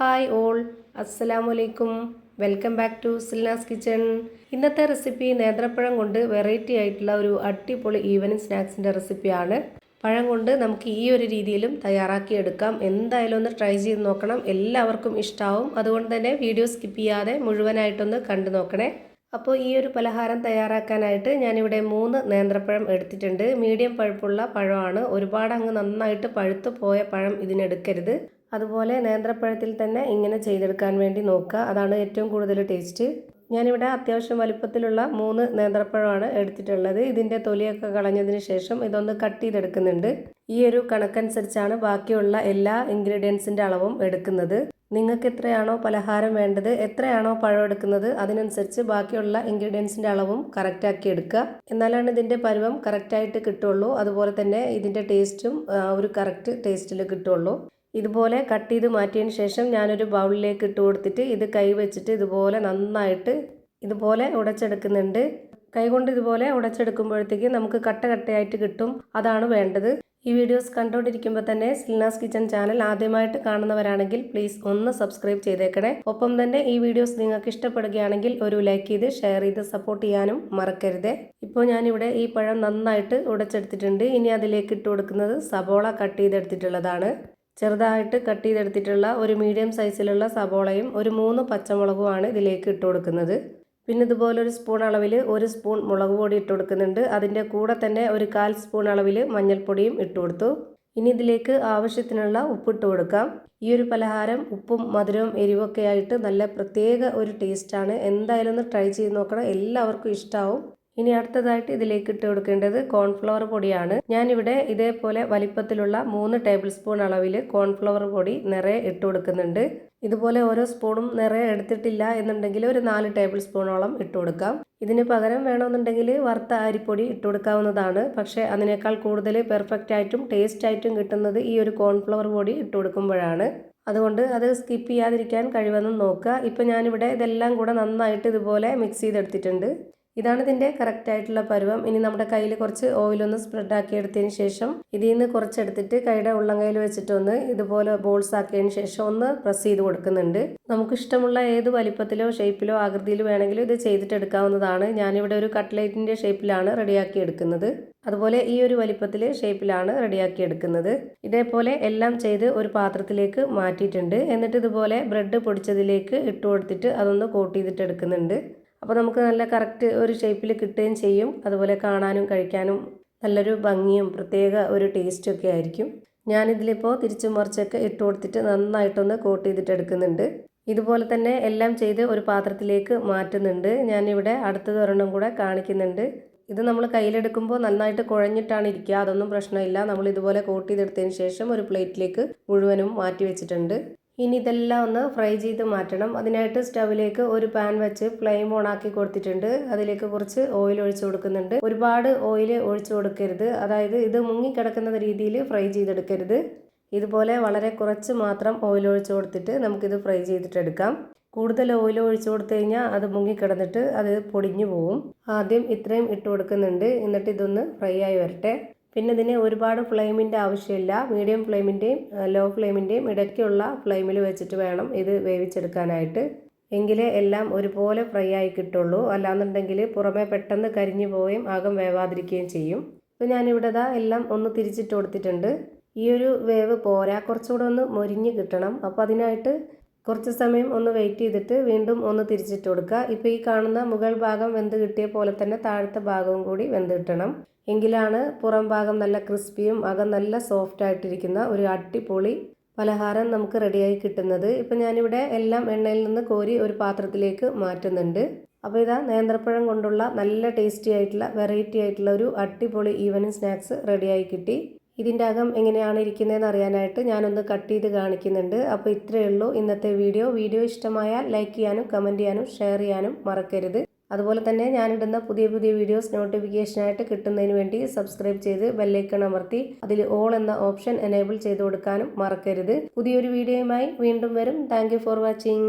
Hi all, അസ്സലാമു അലൈക്കും. Welcome back to Silnas kitchen. ഇന്നത്തെ റെസിപ്പി നേന്ത്രപ്പഴം കൊണ്ട് വെറൈറ്റി ആയിട്ടുള്ള ഒരു അടിപൊളി ഈവനിങ് സ്നാക്സിൻ്റെ റെസിപ്പിയാണ്. പഴം കൊണ്ട് നമുക്ക് ഈ ഒരു രീതിയിലും തയ്യാറാക്കിയെടുക്കാം. എന്തായാലും ഒന്ന് ട്രൈ ചെയ്ത് നോക്കണം, എല്ലാവർക്കും ഇഷ്ടമാവും. അതുകൊണ്ട് തന്നെ വീഡിയോ സ്കിപ്പ് ചെയ്യാതെ മുഴുവനായിട്ടൊന്ന് കണ്ടു നോക്കണേ. അപ്പോൾ ഈ ഒരു പലഹാരം തയ്യാറാക്കാനായിട്ട് ഞാനിവിടെ 3 നേന്ത്രപ്പഴം എടുത്തിട്ടുണ്ട്. മീഡിയം പഴുപ്പുള്ള പഴമാണ്. ഒരുപാട് അങ്ങ് നന്നായിട്ട് പഴുത്തു പോയ പഴം ഇതിനെടുക്കരുത്. അതുപോലെ നേന്ത്രപ്പഴത്തിൽ തന്നെ ഇങ്ങനെ ചെയ്തെടുക്കാൻ വേണ്ടി നോക്കുക, അതാണ് ഏറ്റവും കൂടുതൽ ടേസ്റ്റ്. ഞാനിവിടെ അത്യാവശ്യം വലുപ്പത്തിലുള്ള 3 നേന്ത്രപ്പഴമാണ് എടുത്തിട്ടുള്ളത്. ഇതിൻ്റെ തൊലിയൊക്കെ കളഞ്ഞതിന് ശേഷം ഇതൊന്ന് കട്ട് ചെയ്തെടുക്കുന്നുണ്ട്. ഈ ഒരു കണക്കനുസരിച്ചാണ് ബാക്കിയുള്ള എല്ലാ ഇൻഗ്രീഡിയൻസിൻ്റെ അളവും എടുക്കുന്നത്. നിങ്ങൾക്ക് എത്രയാണോ പലഹാരം വേണ്ടത്, എത്രയാണോ പഴം എടുക്കുന്നത്, അതിനനുസരിച്ച് ബാക്കിയുള്ള ഇൻഗ്രീഡിയൻസിൻ്റെ അളവും കറക്റ്റാക്കി എടുക്കുക. എന്നാലാണ് ഇതിൻ്റെ പരുവം കറക്റ്റായിട്ട് കിട്ടുള്ളൂ. അതുപോലെ തന്നെ ഇതിൻ്റെ ടേസ്റ്റും ഒരു കറക്റ്റ് ടേസ്റ്റിൽ കിട്ടുള്ളൂ. ഇതുപോലെ കട്ട് ചെയ്ത് മാറ്റിയതിന് ശേഷം ഞാനൊരു ബൗളിലേക്ക് ഇട്ട് കൊടുത്തിട്ട് ഇത് കൈ വെച്ചിട്ട് ഇതുപോലെ നന്നായിട്ട് ഇതുപോലെ ഉടച്ചെടുക്കുന്നുണ്ട്. കൈകൊണ്ട് ഇതുപോലെ ഉടച്ചെടുക്കുമ്പോഴത്തേക്ക് നമുക്ക് കട്ട കട്ടയായിട്ട് കിട്ടും, അതാണ് വേണ്ടത്. ഈ വീഡിയോസ് കണ്ടുകൊണ്ടിരിക്കുമ്പോൾ തന്നെ സിൽനാസ് കിച്ചൺ ചാനൽ ആദ്യമായിട്ട് കാണുന്നവരാണെങ്കിൽ പ്ലീസ് ഒന്ന് സബ്സ്ക്രൈബ് ചെയ്തേക്കണേ. ഒപ്പം തന്നെ ഈ വീഡിയോസ് നിങ്ങൾക്ക് ഇഷ്ടപ്പെടുകയാണെങ്കിൽ ഒരു ലൈക്ക് ചെയ്ത് ഷെയർ ചെയ്ത് സപ്പോർട്ട് ചെയ്യാനും മറക്കരുതേ. ഇപ്പോൾ ഞാനിവിടെ ഈ പഴം നന്നായിട്ട് ഉടച്ചെടുത്തിട്ടുണ്ട്. ഇനി അതിലേക്ക് ഇട്ട് കൊടുക്കുന്നത് സബോള കട്ട് ചെയ്തെടുത്തിട്ടുള്ളതാണ്. ചെറുതായിട്ട് കട്ട് ചെയ്തെടുത്തിട്ടുള്ള ഒരു മീഡിയം സൈസിലുള്ള സബോളയും ഒരു 3 പച്ചമുളകുമാണ് ഇതിലേക്ക് ഇട്ട് കൊടുക്കുന്നത്. പിന്നെ ഇതുപോലെ ഒരു സ്പൂൺ അളവിൽ 1 സ്പൂൺ മുളക് പൊടി ഇട്ട് കൊടുക്കുന്നുണ്ട്. അതിൻ്റെ കൂടെ തന്നെ ഒരു 1/4 സ്പൂൺ അളവിൽ മഞ്ഞൾപ്പൊടിയും ഇട്ട് കൊടുത്തു. ഇനി ഇതിലേക്ക് ആവശ്യത്തിനുള്ള ഉപ്പിട്ട് കൊടുക്കാം. ഈ ഒരു പലഹാരം ഉപ്പും മധുരവും എരിവൊക്കെ ആയിട്ട് നല്ല പ്രത്യേക ഒരു ടേസ്റ്റാണ്. എന്തായാലും ഒന്ന് ട്രൈ ചെയ്ത് നോക്കണം, എല്ലാവർക്കും ഇഷ്ടമാവും. ഇനി അടുത്തതായിട്ട് ഇതിലേക്ക് ഇട്ട് കൊടുക്കേണ്ടത് കോൺഫ്ലവർ പൊടിയാണ്. ഞാനിവിടെ ഇതേപോലെ വലിപ്പത്തിലുള്ള 3 ടേബിൾ സ്പൂൺ അളവിൽ കോൺഫ്ലവർ പൊടി നിറയെ ഇട്ട് കൊടുക്കുന്നുണ്ട്. ഇതുപോലെ ഓരോ സ്പൂണും നിറയെ എടുത്തിട്ടില്ല എന്നുണ്ടെങ്കിൽ ഒരു 4 ടേബിൾ സ്പൂണോളം ഇട്ട് കൊടുക്കാം. ഇതിന് പകരം വേണമെന്നുണ്ടെങ്കിൽ വറുത്ത അരിപ്പൊടി ഇട്ട് കൊടുക്കാവുന്നതാണ്. പക്ഷേ അതിനേക്കാൾ കൂടുതൽ പെർഫെക്റ്റ് ആയിട്ടും ടേസ്റ്റ് ആയിട്ടും കിട്ടുന്നത് ഈ ഒരു കോൺഫ്ലവർ പൊടി ഇട്ട് കൊടുക്കുമ്പോഴാണ്. അതുകൊണ്ട് അത് സ്കിപ്പ് ചെയ്യാതിരിക്കാൻ കഴിവതും നോക്കുക. ഇപ്പം ഞാനിവിടെ ഇതെല്ലാം കൂടെ നന്നായിട്ട് ഇതുപോലെ മിക്സ് ചെയ്തെടുത്തിട്ടുണ്ട്. ഇതാണ് ഇതിൻ്റെ കറക്റ്റ് ആയിട്ടുള്ള പരുവം. ഇനി നമ്മുടെ കയ്യിൽ കുറച്ച് ഓയിലൊന്ന് സ്പ്രെഡ് ആക്കി എടുത്തതിന് ശേഷം ഇതിൽ നിന്ന് കുറച്ചെടുത്തിട്ട് കൈയുടെ ഉള്ളംകൈയിൽ വെച്ചിട്ടൊന്ന് ഇതുപോലെ ബോൾസ് ആക്കിയതിന് ശേഷം ഒന്ന് പ്രസ് ചെയ്ത് കൊടുക്കുന്നുണ്ട്. നമുക്ക് ഇഷ്ടമുള്ള ഏത് വലിപ്പത്തിലോ ഷേപ്പിലോ ആകൃതിയിലോ വേണമെങ്കിലും ഇത് ചെയ്തിട്ട് എടുക്കാവുന്നതാണ്. ഞാനിവിടെ ഒരു കട്ട്ലേറ്റിൻ്റെ ഷേപ്പിലാണ് റെഡിയാക്കി എടുക്കുന്നത്. അതുപോലെ ഈ ഒരു വലിപ്പത്തിൽ ഷേപ്പിലാണ് റെഡിയാക്കി എടുക്കുന്നത്. ഇതേപോലെ എല്ലാം ചെയ്ത് ഒരു പാത്രത്തിലേക്ക് മാറ്റിയിട്ടുണ്ട്. എന്നിട്ട് ഇതുപോലെ ബ്രെഡ് പൊടിച്ചതിലേക്ക് ഇട്ട് കൊടുത്തിട്ട് അതൊന്ന് കോട്ട് ചെയ്തിട്ട് എടുക്കുന്നുണ്ട്. അപ്പോൾ നമുക്ക് നല്ല കറക്റ്റ് ഒരു ഷേപ്പിൽ കിട്ടുകയും ചെയ്യും. അതുപോലെ കാണാനും കഴിക്കാനും നല്ലൊരു ഭംഗിയും പ്രത്യേക ഒരു ടേസ്റ്റും ഒക്കെ ആയിരിക്കും. ഞാനിതിലിപ്പോൾ തിരിച്ചും മറിച്ചൊക്കെ ഇട്ട് കൊടുത്തിട്ട് നന്നായിട്ടൊന്ന് കോട്ട് ചെയ്തിട്ട് എടുക്കുന്നുണ്ട്. ഇതുപോലെ തന്നെ എല്ലാം ചെയ്ത് ഒരു പാത്രത്തിലേക്ക് മാറ്റുന്നുണ്ട്. ഞാനിവിടെ അടുത്തത് ഒരെണ്ണം കൂടെ കാണിക്കുന്നുണ്ട്. ഇത് നമ്മൾ കയ്യിലെടുക്കുമ്പോൾ നന്നായിട്ട് കുഴഞ്ഞിട്ടാണ് ഇരിക്കുക, അതൊന്നും പ്രശ്നമില്ല. നമ്മൾ ഇതുപോലെ കോട്ട് ചെയ്തെടുത്തതിന് ശേഷം ഒരു പ്ലേറ്റിലേക്ക് മുഴുവനും മാറ്റി വെച്ചിട്ടുണ്ട്. ഇനി ഇതെല്ലാം ഒന്ന് ഫ്രൈ ചെയ്ത് മാറ്റണം. അതിനായിട്ട് സ്റ്റവിലേക്ക് ഒരു പാൻ വെച്ച് ഫ്ലെയിം ഓൺ ആക്കി കൊടുത്തിട്ടുണ്ട്. അതിലേക്ക് കുറച്ച് ഓയിൽ ഒഴിച്ചു കൊടുക്കുന്നുണ്ട്. ഒരുപാട് ഓയിൽ ഒഴിച്ചു കൊടുക്കരുത്, അതായത് ഇത് മുങ്ങിക്കിടക്കുന്ന രീതിയിൽ ഫ്രൈ ചെയ്തെടുക്കരുത്. ഇതുപോലെ വളരെ കുറച്ച് മാത്രം ഓയിൽ ഒഴിച്ചു കൊടുത്തിട്ട് നമുക്കിത് ഫ്രൈ ചെയ്തിട്ടെടുക്കാം. കൂടുതൽ ഓയിൽ ഒഴിച്ചു കൊടുത്തു കഴിഞ്ഞാൽ അത് മുങ്ങിക്കിടന്നിട്ട് അത് പൊടിഞ്ഞു പോവും. ആദ്യം ഇത്രയും ഇട്ട് കൊടുക്കുന്നുണ്ട്. എന്നിട്ട് ഇതൊന്ന് ഫ്രൈ ആയി വരട്ടെ. പിന്നെ ഇതിന് ഒരുപാട് ഫ്ലെയിമിൻ്റെ ആവശ്യമില്ല. മീഡിയം ഫ്ലെയിമിൻ്റെയും ലോ ഫ്ലെയിമിൻ്റെയും ഇടയ്ക്കുള്ള ഫ്ലെയിമിൽ വെച്ചിട്ട് വേണം ഇത് വേവിച്ചെടുക്കാനായിട്ട്. എങ്കിലേ എല്ലാം ഒരുപോലെ ഫ്രൈ ആയി കിട്ടുള്ളൂ. അല്ലാന്നുണ്ടെങ്കിൽ പുറമെ പെട്ടെന്ന് കരിഞ്ഞു പോവുകയും അകം വേവാതിരിക്കുകയും ചെയ്യും. ഇപ്പോൾ ഞാനിവിടെ എല്ലാം ഒന്ന് തിരിച്ചിട്ട് കൊടുത്തിട്ടുണ്ട്. ഈ ഒരു വേവ് പോരാ, കുറച്ചുകൂടെ ഒന്ന് മൊരിഞ്ഞ് കിട്ടണം. അപ്പോൾ അതിനായിട്ട് കുറച്ച് സമയം ഒന്ന് വെയിറ്റ് ചെയ്തിട്ട് വീണ്ടും ഒന്ന് തിരിച്ചിട്ട് കൊടുക്കുക. ഇപ്പോൾ ഈ കാണുന്ന മുകൾ ഭാഗം വെന്ത് കിട്ടിയ പോലെ തന്നെ താഴത്തെ ഭാഗവും കൂടി വെന്ത് കിട്ടണം. എങ്കിലാണ് പുറം ഭാഗം നല്ല ക്രിസ്പിയും അകം നല്ല സോഫ്റ്റ് ആയിട്ടിരിക്കുന്ന ഒരു അടിപൊളി പലഹാരം നമുക്ക് റെഡിയായി കിട്ടുന്നത്. ഇപ്പം ഞാനിവിടെ എല്ലാം എണ്ണയിൽ നിന്ന് കോരി ഒരു പാത്രത്തിലേക്ക് മാറ്റുന്നുണ്ട്. അപ്പോൾ ഇതാ നേന്ത്രപ്പഴം കൊണ്ടുള്ള നല്ല ടേസ്റ്റി ആയിട്ടുള്ള വെറൈറ്റി ആയിട്ടുള്ള ഒരു അടിപൊളി ഈവനിങ് സ്നാക്സ് റെഡിയായി കിട്ടി. ഇതിൻ്റെ അകം എങ്ങനെയാണ് ഇരിക്കുന്നതെന്ന് അറിയാനായിട്ട് ഞാനൊന്ന് കട്ട് ചെയ്ത് കാണിക്കുന്നുണ്ട്. അപ്പോൾ ഇത്രയേ ഉള്ളൂ ഇന്നത്തെ വീഡിയോ ഇഷ്ടമായാൽ ലൈക്ക് ചെയ്യാനും കമൻറ്റ് ചെയ്യാനും ഷെയർ ചെയ്യാനും മറക്കരുത്. അതുപോലെ തന്നെ ഞാനിടുന്ന പുതിയ വീഡിയോസ് നോട്ടിഫിക്കേഷനായിട്ട് കിട്ടുന്നതിന് വേണ്ടി സബ്സ്ക്രൈബ് ചെയ്ത് ബെല്ലൈക്കൺ അമർത്തി അതിൽ ഓൾ എന്ന ഓപ്ഷൻ എനേബിൾ ചെയ്ത് കൊടുക്കാനും മറക്കരുത്. പുതിയൊരു വീഡിയോയുമായി വീണ്ടും വരും. Thank you for watching.